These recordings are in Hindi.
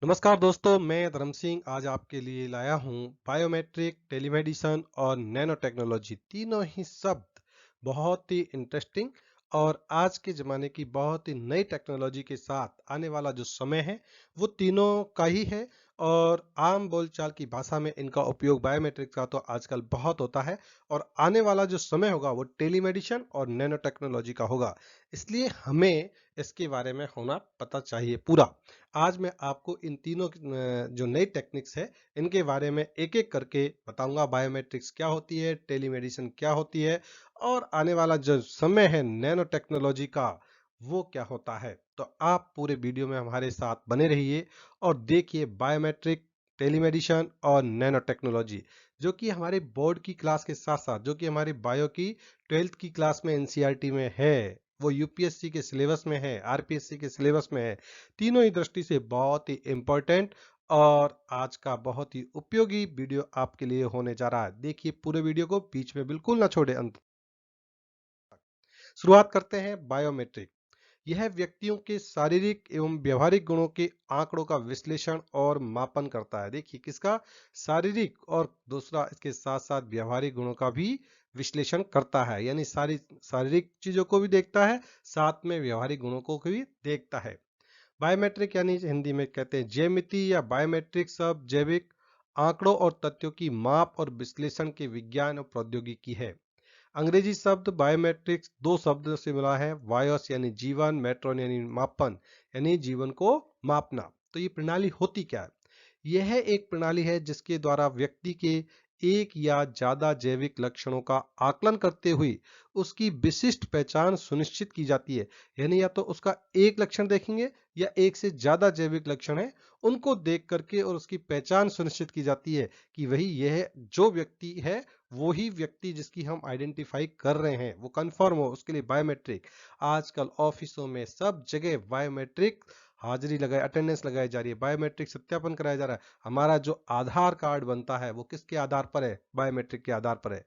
नमस्कार दोस्तों, मैं धर्म सिंह आज आपके लिए लाया हूँ बायोमेट्रिक, टेलीमेडिसन और नैनो टेक्नोलॉजी। तीनों ही शब्द बहुत ही इंटरेस्टिंग और आज के ज़माने की बहुत ही नई टेक्नोलॉजी के साथ आने वाला जो समय है वो तीनों का ही है। और आम बोलचाल की भाषा में इनका उपयोग बायोमेट्रिक का तो आजकल बहुत होता है। और आने वाला जो समय होगा वो टेलीमेडिसन और नैनो टेक्नोलॉजी का होगा, इसलिए हमें इसके बारे में होना पता चाहिए पूरा। आज मैं आपको इन तीनों जो नई टेक्निक्स है इनके बारे में एक एक करके बताऊंगा। बायोमेट्रिक्स क्या होती है, टेलीमेडिसिन क्या होती है और आने वाला जो समय है नैनो टेक्नोलॉजी का वो क्या होता है। तो आप पूरे वीडियो में हमारे साथ बने रहिए और देखिए बायोमेट्रिक, टेलीमेडिसिन और नैनो टेक्नोलॉजी, जो कि हमारे बोर्ड की क्लास के साथ साथ जो कि हमारी बायो की 12th की क्लास में एनसीईआरटी में है, वो यूपीएससी के सिलेबस में है, आरपीएससी के सिलेबस में है। तीनों ही दृष्टि से बहुत ही इम्पोर्टेंट और आज का बहुत ही उपयोगी वीडियो आपके लिए होने जा रहा है। देखिए पूरे वीडियो को, बीच में बिल्कुल ना छोड़े अंत। शुरुआत करते हैं बायोमेट्रिक। यह व्यक्तियों के शारीरिक एवं व्यवहारिक गुणों के आंकड़ों का विश्लेषण और मापन करता है। देखिए किसका, शारीरिक, और दूसरा इसके साथ साथ व्यवहारिक गुणों का भी विश्लेषण करता है, यानी सारी शारीरिक चीजों को भी देखता है, साथ में व्यवहारिक गुणों को भी देखता है। बायोमेट्रिक यानी हिंदी में कहते हैं ज्यामिति या बायोमेट्रिक शब्द जैविक आंकड़ों और तथ्यों की माप और विश्लेषण के विज्ञान और प्रौद्योगिकी है। अंग्रेजी शब्द बायोमेट्रिक्स दो शब्दों से मिला है, बायोस यानी जीवन, मेट्रॉन यानी मापन, यानी जीवन को मापना। तो ये प्रणाली होती क्या है? यह एक प्रणाली है जिसके द्वारा व्यक्ति के एक या ज्यादा जैविक लक्षणों का आकलन करते हुए उसकी विशिष्ट पहचान सुनिश्चित की जाती है। यानी या तो उसका एक लक्षण देखेंगे या एक से ज्यादा जैविक लक्षण है, उनको देख करके और उसकी पहचान सुनिश्चित की जाती है कि वही यह जो व्यक्ति है वो ही व्यक्ति जिसकी हम आइडेंटिफाई कर रहे हैं वो कंफर्म हो, उसके लिए बायोमेट्रिक। आजकल ऑफिसों में सब जगह बायोमेट्रिक हाजिरी लगाए, अटेंडेंस लगाई जा रही है, बायोमेट्रिक सत्यापन कराया जा रहा है। हमारा जो आधार कार्ड बनता है वो किसके आधार पर है? बायोमेट्रिक के आधार पर है।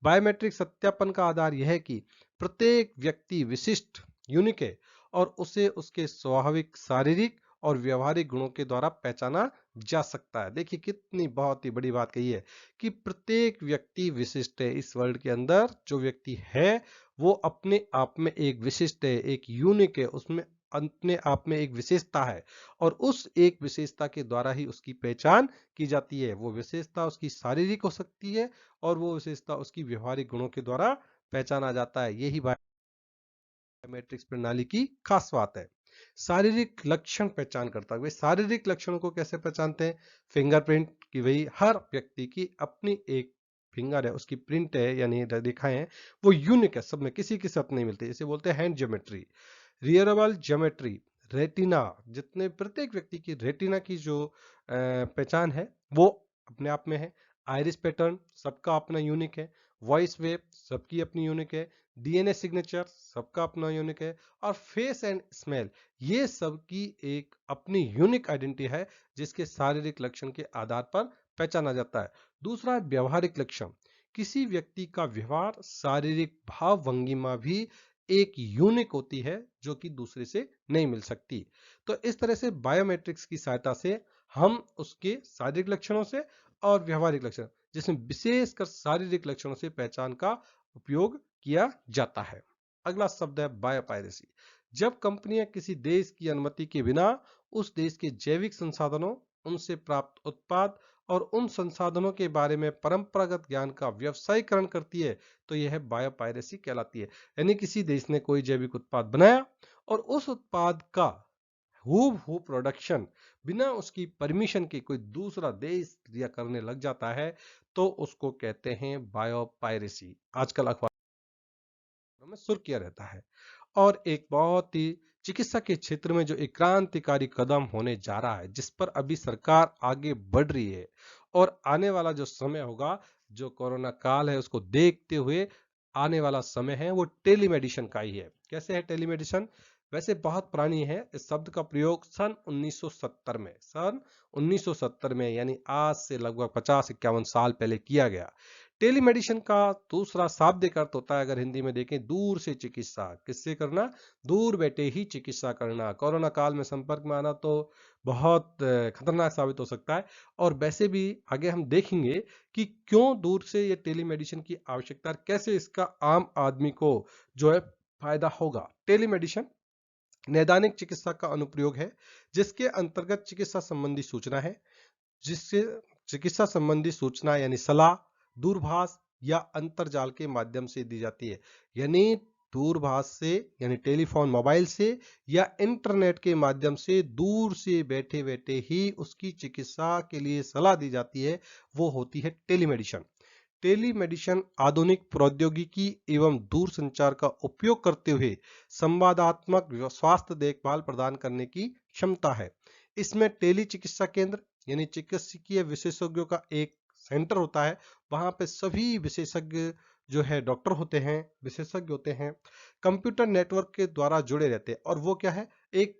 बायोमेट्रिक सत्यापन का आधार यह है कि प्रत्येक व्यक्ति विशिष्ट, यूनिक है और उसे उसके स्वाभाविक शारीरिक और व्यवहारिक गुणों के द्वारा पहचाना जा सकता है। देखिए कितनी बहुत ही बड़ी बात कही है कि प्रत्येक व्यक्ति विशिष्ट है। इस वर्ल्ड के अंदर जो व्यक्ति है वो अपने आप में एक विशिष्ट है, एक यूनिक है, उसमें अपने आप में एक विशेषता है और उस एक विशेषता के द्वारा ही उसकी पहचान की जाती है। वो विशेषता उसकी शारीरिक हो सकती है और वो विशेषता उसकी व्यवहारिक गुणों के द्वारा पहचाना जाता है। यही बायोमेट्रिक्स प्रणाली की खास बात है। शारीरिक लक्षण पहचान करता है। वे शारीरिक लक्षणों को कैसे पहचानते हैं? फिंगरप्रिंट की, वही हर व्यक्ति की अपनी एक फिंगर है, उसकी प्रिंट है यानी रेखाएं हैं, वो यूनिक है, सब में किसी के साथ नहीं मिलती। इसे बोलते हैं हैंड ज्योमेट्री। रियरेबल ज्योमेट्री, रेटिना, जितने प्रत्येक व्यक्ति की रेटिना की जो पहचान है वो अपने आप में है। आइरिस पैटर्न सबका अपना यूनिक है। वॉइस वेव सबकी अपनी यूनिक है। डीएनए सिग्नेचर सबका अपना यूनिक है। और फेस एंड स्मेल, ये सबकी एक अपनी यूनिक आइडेंटिटी है जिसके शारीरिक लक्षण के आधार पर पहचाना जाता है। दूसरा है व्यवहारिक लक्षण। किसी व्यक्ति का व्यवहार, शारीरिक भाव भंगिमा भी एक यूनिक होती है जो कि दूसरे से नहीं मिल सकती। तो इस तरह से बायोमेट्रिक्स की सहायता से हम उसके शारीरिक लक्षणों से और व्यवहारिक लक्षण, जिसमें विशेषकर शारीरिक लक्षणों से पहचान का उपयोग किया जाता है। अगला शब्द है बायोपायरेसी। जब कंपनियां किसी देश की अनुमति के बिना उस देश के जैविक संसाधनों, उनसे प्राप्त उत्पाद और उन संसाधनों के बारे में परंपरागत ज्ञान का व्यवसायीकरण करती है तो यह बायोपायरेसी कहलाती है। यानी किसी देश ने कोई जैविक उत्पाद बनाया और उस उत्पाद का हूबहू प्रोडक्शन बिना उसकी परमिशन के कोई दूसरा देश या करने लग जाता है तो उसको कहते हैं बायोपायरेसी। आजकल अखबारों में सुर्खियां रहता है। और एक बहुत ही चिकित्सा के क्षेत्र में जो एक क्रांतिकारी कदम होने जा रहा है, जिस पर अभी सरकार आगे बढ़ रही है और आने वाला जो समय होगा, जो कोरोना काल है उसको देखते हुए आने वाला समय है, वो टेलीमेडिसिन का ही है। कैसे है टेलीमेडिसिन? वैसे बहुत पुरानी है। इस शब्द का प्रयोग सन 1970 में, सन 1970 में यानी आज से लगभग 50-51 साल पहले किया गया। टेलीमेडिसिन का दूसरा शाब्दिक अर्थ होता है, अगर हिंदी में देखें, दूर से चिकित्सा। किससे करना? दूर बैठे ही चिकित्सा करना। कोरोना काल में संपर्क में आना तो बहुत खतरनाक साबित हो सकता है। और वैसे भी आगे हम देखेंगे कि क्यों दूर से ये टेलीमेडिसिन की आवश्यकता है, कैसे इसका आम आदमी को जो है फायदा होगा। टेलीमेडिसिन नैदानिक चिकित्सा का अनुप्रयोग है, जिसके अंतर्गत चिकित्सा संबंधी सूचना है, जिससे चिकित्सा संबंधी सूचना यानी सलाह दूरभाष या अंतरजाल के माध्यम से दी जाती है। यानी दूरभाष से, यानी टेलीफोन, मोबाइल से या इंटरनेट के माध्यम से दूर से बैठे बैठे ही उसकी चिकित्सा के लिए सलाह दी जाती है, वो होती है टेलीमेडिसिन। टेलीमेडिसिन आधुनिक प्रौद्योगिकी एवं दूरसंचार का उपयोग करते हुए संवादात्मक स्वास्थ्य देखभाल प्रदान करने की क्षमता है। इसमें टेली चिकित्सा केंद्र यानी चिकित्सकीय विशेषज्ञों का एक सेंटर होता है। वहां पे सभी विशेषज्ञ जो है डॉक्टर होते हैं, विशेषज्ञ होते हैं, कंप्यूटर नेटवर्क के द्वारा जुड़े रहते हैं। और वो क्या है? एक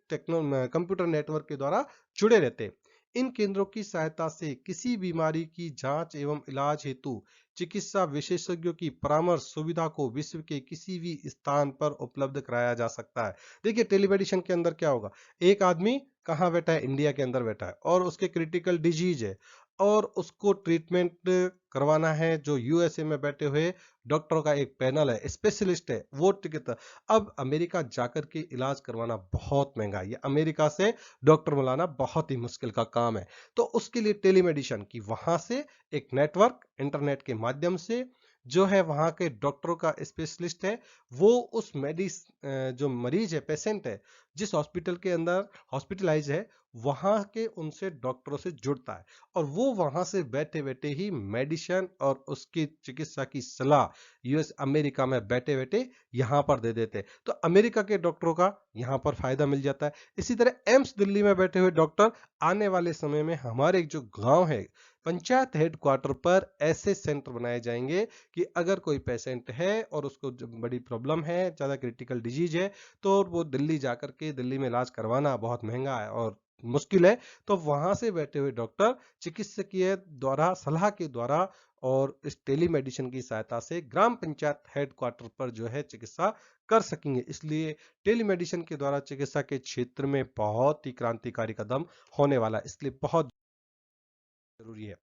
कंप्यूटर नेटवर्क के द्वारा जुड़े रहते हैं। इन केंद्रों की सहायता से किसी बीमारी की जांच एवं इलाज हेतु चिकित्सा विशेषज्ञों की परामर्श सुविधा को विश्व के किसी भी स्थान पर उपलब्ध कराया जा सकता है। देखिए, टेलीमेडिसिन के अंदर क्या होगा? एक आदमी कहाँ बैठा है? इंडिया के अंदर बैठा है, और उसके क्रिटिकल डिजीज है और उसको ट्रीटमेंट करवाना है। जो यूएसए में बैठे हुए डॉक्टरों का एक पैनल है, स्पेशलिस्ट है, वो टिकट। अब अमेरिका जाकर के इलाज करवाना बहुत महंगा है, ये अमेरिका से डॉक्टर बुलाना बहुत ही मुश्किल का काम है। तो उसके लिए टेलीमेडिसिन की वहां से एक नेटवर्क, इंटरनेट के माध्यम से जो है वहां के डॉक्टरों का स्पेशलिस्ट है, वो उस जो मरीज है, पेशेंट है, जिस हॉस्पिटल के अंदर हॉस्पिटलाइज है, वहां के उनसे डॉक्टरों से जुड़ता है। और वो वहां से बैठे बैठे ही मेडिसिन और उसकी चिकित्सा की सलाह यूएस अमेरिका में बैठे बैठे यहाँ पर दे देते हैं। तो अमेरिका के डॉक्टरों का यहाँ पर फायदा मिल जाता है। इसी तरह एम्स दिल्ली में बैठे हुए डॉक्टर आने वाले समय में हमारे जो गांव है, पंचायत हेडक्वार्टर पर ऐसे सेंटर बनाए जाएंगे कि अगर कोई पेशेंट है और उसको बड़ी प्रॉब्लम है, ज्यादा क्रिटिकल डिजीज है, तो वो दिल्ली जाकर के, दिल्ली में इलाज करवाना बहुत महंगा है और मुश्किल है, तो वहां से बैठे हुए डॉक्टर चिकित्सकीय द्वारा, सलाह के द्वारा और इस टेलीमेडिसिन की सहायता से ग्राम पंचायत हेडक्वार्टर पर जो है चिकित्सा कर सकेंगे। इसलिए टेलीमेडिसिन के द्वारा चिकित्सा के क्षेत्र में बहुत ही क्रांतिकारी कदम होने वाला है, इसलिए बहुत जरूरी है।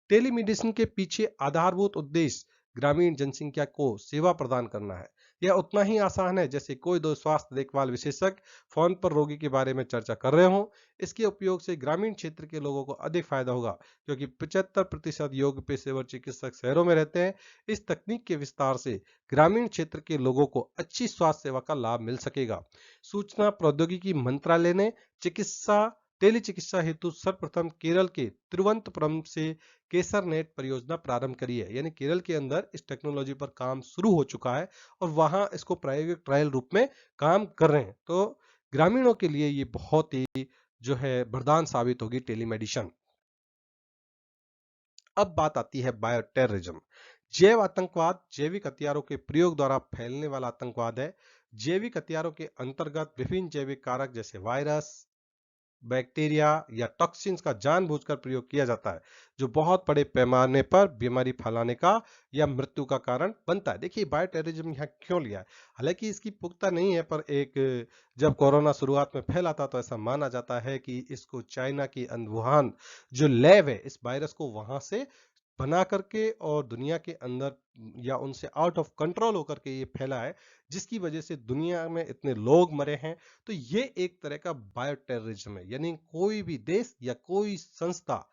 टेलीमेडिसिन के पीछे आधारभूत उद्देश्य ग्रामीण जनसंख्या को सेवा प्रदान करना है। यह उतना ही आसान है जैसे कोई दो स्वास्थ्य देखभाल विशेषज्ञ फोन पर रोगी के बारे में चर्चा कर रहे हो। इसके उपयोग से ग्रामीण क्षेत्र के लोगों को अधिक फायदा होगा, क्योंकि 75% योग्य पेशेवर चिकित्सक शहरों में रहते हैं। इस तकनीक के विस्तार से ग्रामीण क्षेत्र के लोगों को अच्छी स्वास्थ्य सेवा का लाभ मिल सकेगा। सूचना प्रौद्योगिकी मंत्रालय ने चिकित्सा टेली चिकित्सा हेतु सर्वप्रथम केरल के तिरुवनंतपुरम से केसर नेट परियोजना प्रारंभ करी है। यानी केरल के अंदर इस टेक्नोलॉजी पर काम शुरू हो चुका है और वहां इसको प्रायोगिक ट्रायल रूप में काम कर रहे हैं। तो ग्रामीणों के लिए ये बहुत ही जो है वरदान साबित होगी टेलीमेडिसिन। अब बात आती है बायोटेररिज्म। जैव आतंकवाद जैविक हथियारों के प्रयोग द्वारा फैलने वाला आतंकवाद है। जैविक हथियारों के अंतर्गत विभिन्न जैविक कारक जैसे वायरस, बैक्टीरिया या टॉक्सिन्स का जानबूझकर प्रयोग किया जाता है, जो बहुत बड़े पैमाने पर बीमारी फैलाने का या मृत्यु का कारण बनता है। देखिए, बायोटेररिज्म यहाँ क्यों लिया है? हालांकि इसकी पुख्ता नहीं है, पर एक जब कोरोना शुरुआत में फैला था तो ऐसा माना जाता है कि इसको चाइना की वुहान जो लैब है, इस वायरस को वहां से बना करके और दुनिया के अंदर या उनसे आउट ऑफ कंट्रोल होकर के ये फैला है, जिसकी वजह से दुनिया में इतने लोग मरे हैं। तो ये एक तरह का बायोटेररिज्म है। यानी कोई भी देश या कोई संस्था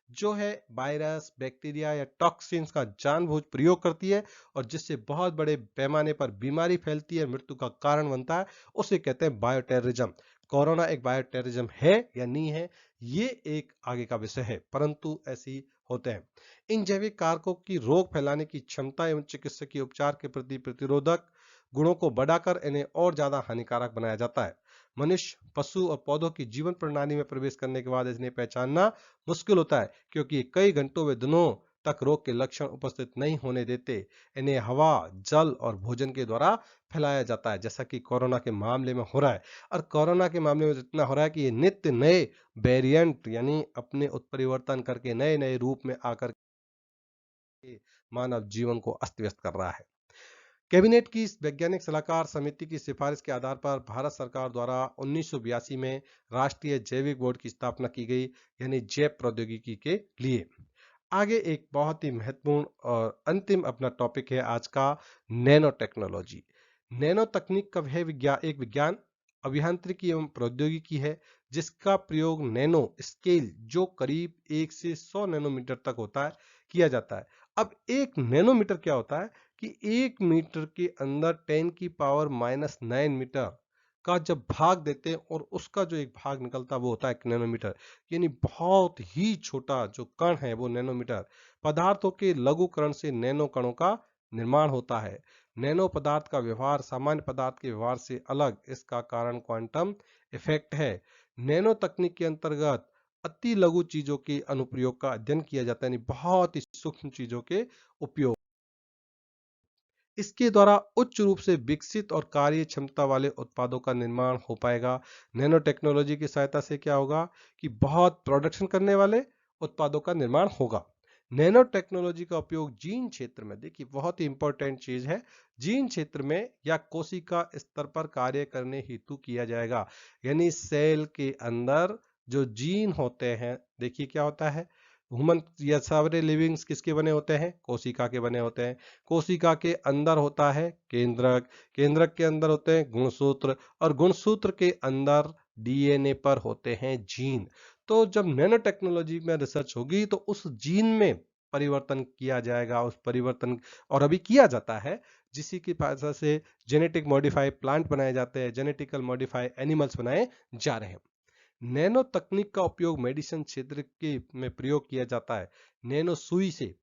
जो है वायरस, बैक्टीरिया या टॉक्सिन्स का जानबूझ प्रयोग करती है और जिससे बहुत बड़े पैमाने पर बीमारी फैलती है, मृत्यु का कारण बनता है, उसे कहते हैं बायोटेररिज्म। कोरोना एक बायोटेररिज्म है या नहीं है, ये एक आगे का विषय है, परंतु ऐसी होते हैं। इन जैविक कारकों की रोग फैलाने की क्षमता एवं चिकित्सकीय उपचार के प्रति प्रतिरोधक गुणों को बढ़ाकर इन्हें और ज्यादा हानिकारक बनाया जाता है। मनुष्य, पशु और पौधों की जीवन प्रणाली में प्रवेश करने के बाद इन्हें पहचानना मुश्किल होता है, क्योंकि कई घंटों व दिनों तक रोग के लक्षण उपस्थित नहीं होने देते। इन्हें हवा, जल और भोजन के द्वारा फैलाया जाता है, जैसा कि कोरोना के मामले में हो रहा है। और कोरोना के मामले में इतना हो रहा है कि ये नित्य नए वेरिएंट यानी अपने उत्परिवर्तन करके नए नए रूप में आकर के मानव जीवन को अस्त व्यस्त कर रहा है। कैबिनेट की वैज्ञानिक सलाहकार समिति की सिफारिश के आधार पर भारत सरकार द्वारा 1982 में राष्ट्रीय जैविक बोर्ड की स्थापना की गई, यानी जैव प्रौद्योगिकी के लिए। आगे एक बहुत ही महत्वपूर्ण और अंतिम अपना टॉपिक है आज का, नैनो टेक्नोलॉजी। नैनो तकनीक का एक विज्ञान, अभियांत्रिकी एवं प्रौद्योगिकी है जिसका प्रयोग नैनो स्केल, जो करीब 1 से 100 नैनोमीटर तक होता है, किया जाता है। अब एक नैनोमीटर क्या होता है कि 1 मीटर के अंदर 10 की पावर -9 मीटर का जब भाग देते हैं और उसका जो एक भाग निकलता है वो होता है 1 नैनोमीटर, यानी बहुत ही छोटा जो कण है वो नैनोमीटर। पदार्थों के लघुकरण से नैनो कणों का निर्माण होता है। नैनो पदार्थ का व्यवहार सामान्य पदार्थ के व्यवहार से अलग, इसका कारण क्वांटम इफेक्ट है। नैनो तकनीक के अंतर्गत अति लघु चीजों के अनुप्रयोग का अध्ययन किया जाता है, यानी बहुत ही सूक्ष्म चीजों के उपयोग। इसके द्वारा उच्च रूप से विकसित और कार्य क्षमता वाले उत्पादों का निर्माण हो पाएगा। नैनो टेक्नोलॉजी की सहायता से क्या होगा कि बहुत प्रोडक्शन करने वाले उत्पादों का निर्माण होगा। नैनो टेक्नोलॉजी का उपयोग जीन क्षेत्र में, देखिए बहुत ही इंपॉर्टेंट चीज है, जीन क्षेत्र में या कोशिका स्तर पर कार्य करने हेतु किया जाएगा। यानी सेल के अंदर जो जीन होते हैं, देखिए क्या होता है, ह्यूमन या सारे लिविंग्स किसके बने होते हैं, कोशिका के बने होते हैं। कोशिका के अंदर होता है केंद्रक, केंद्रक के अंदर होते हैं गुणसूत्र, और गुणसूत्र के अंदर डीएनए पर होते हैं जीन। तो जब नैनो टेक्नोलॉजी में रिसर्च होगी तो उस जीन में परिवर्तन किया जाएगा, उस परिवर्तन, और अभी किया जाता है, जिसी की वजह से जेनेटिक मॉडिफाई प्लांट बनाए जाते हैं, जेनेटिकल मॉडिफाई एनिमल्स बनाए जा रहे हैं। नैनो तकनीक का उपयोग मेडिसिन क्षेत्र के में प्रयोग किया जाता है। नैनो सुई से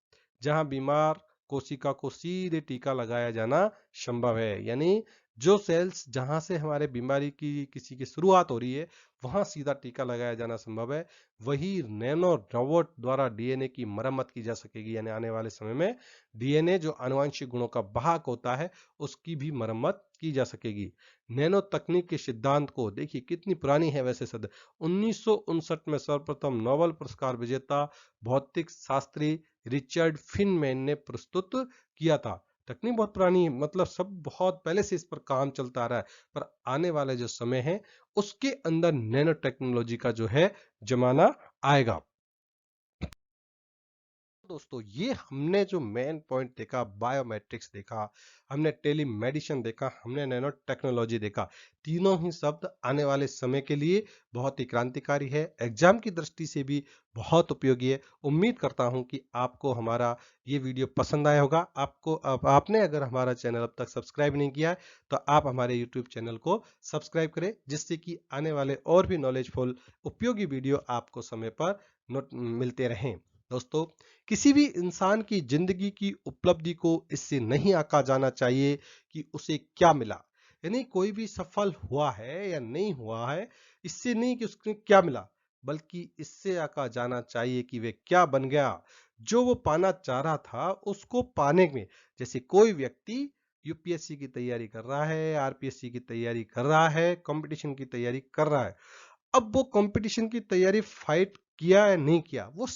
जहां बीमार कोशिका को सीधे टीका लगाया जाना संभव है, यानी जो सेल्स जहां से हमारे बीमारी की किसी की शुरुआत हो रही है वहां सीधा टीका लगाया जाना संभव है, वही नैनो रोबोट द्वारा डीएनए की मरम्मत की जा सकेगी। यानी आने वाले समय में डीएनए जो आनुवंशिक गुणों का वाहक होता है उसकी भी मरम्मत की जा सकेगी। नैनो तकनीक के सिद्धांत को देखिए कितनी पुरानी है वैसे 1959 में सर्वप्रथम नोबेल पुरस्कार विजेता भौतिक शास्त्री रिचर्ड फिनमैन ने प्रस्तुत किया था। तकनीक बहुत पुरानी है, मतलब सब बहुत पहले से इस पर काम चलता आ रहा है, पर आने वाले जो समय है उसके अंदर नैनो टेक्नोलॉजी का जो है जमाना आएगा। दोस्तों ये हमने जो मेन पॉइंट देखा, बायोमेट्रिक्स देखा, हमने टेलीमेडिसिन देखा, हमने नैनो टेक्नोलॉजी देखा, तीनों ही शब्द आने वाले समय के लिए बहुत ही क्रांतिकारी है, एग्जाम की दृष्टि से भी बहुत उपयोगी है। उम्मीद करता हूं कि आपको हमारा ये वीडियो पसंद आया होगा। आपने अगर हमारा चैनल अब तक सब्सक्राइब नहीं किया है तो आप हमारे यूट्यूब चैनल को सब्सक्राइब करें, जिससे कि आने वाले और भी नॉलेजफुल उपयोगी वीडियो आपको समय पर मिलते रहें। दोस्तों किसी भी इंसान की जिंदगी की उपलब्धि को इससे नहीं आंका जाना चाहिए कि उसे क्या मिला, यानी कोई भी सफल हुआ है या नहीं हुआ है, इससे नहीं कि उसने क्या मिला, बल्कि इससे आंका जाना चाहिए कि वे क्या बन गया, जो वो पाना चाह रहा था उसको पाने में। जैसे कोई व्यक्ति यूपीएससी की तैयारी कर रहा है, आरपीएससी की तैयारी कर रहा है, कंपटीशन की तैयारी कर रहा है, अब वो कंपटीशन की तैयारी फाइट किया या नहीं किया वो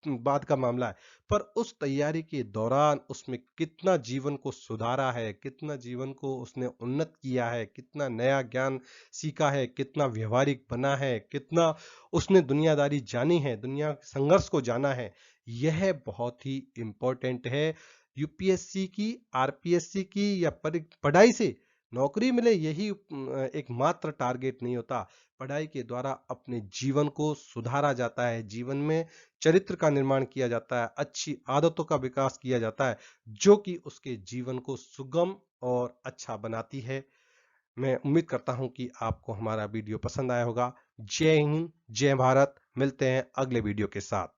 बाद का मामला है, पर उस तैयारी के दौरान उसमें कितना जीवन को सुधारा है, कितना जीवन को उसने उन्नत किया है, कितना नया ज्ञान सीखा है, कितना व्यवहारिक बना है, कितना उसने दुनियादारी जानी है, दुनिया संघर्ष को जाना है, यह बहुत ही इम्पोर्टेंट है। यूपीएससी की, आरपीएससी की या पढ़ाई से नौकरी मिले यही एक मात्र टारगेट नहीं होता। पढ़ाई के द्वारा अपने जीवन को सुधारा जाता है, जीवन में चरित्र का निर्माण किया जाता है, अच्छी आदतों का विकास किया जाता है, जो कि उसके जीवन को सुगम और अच्छा बनाती है। मैं उम्मीद करता हूं कि आपको हमारा वीडियो पसंद आया होगा। जय हिंद, जय भारत। मिलते हैं अगले वीडियो के साथ।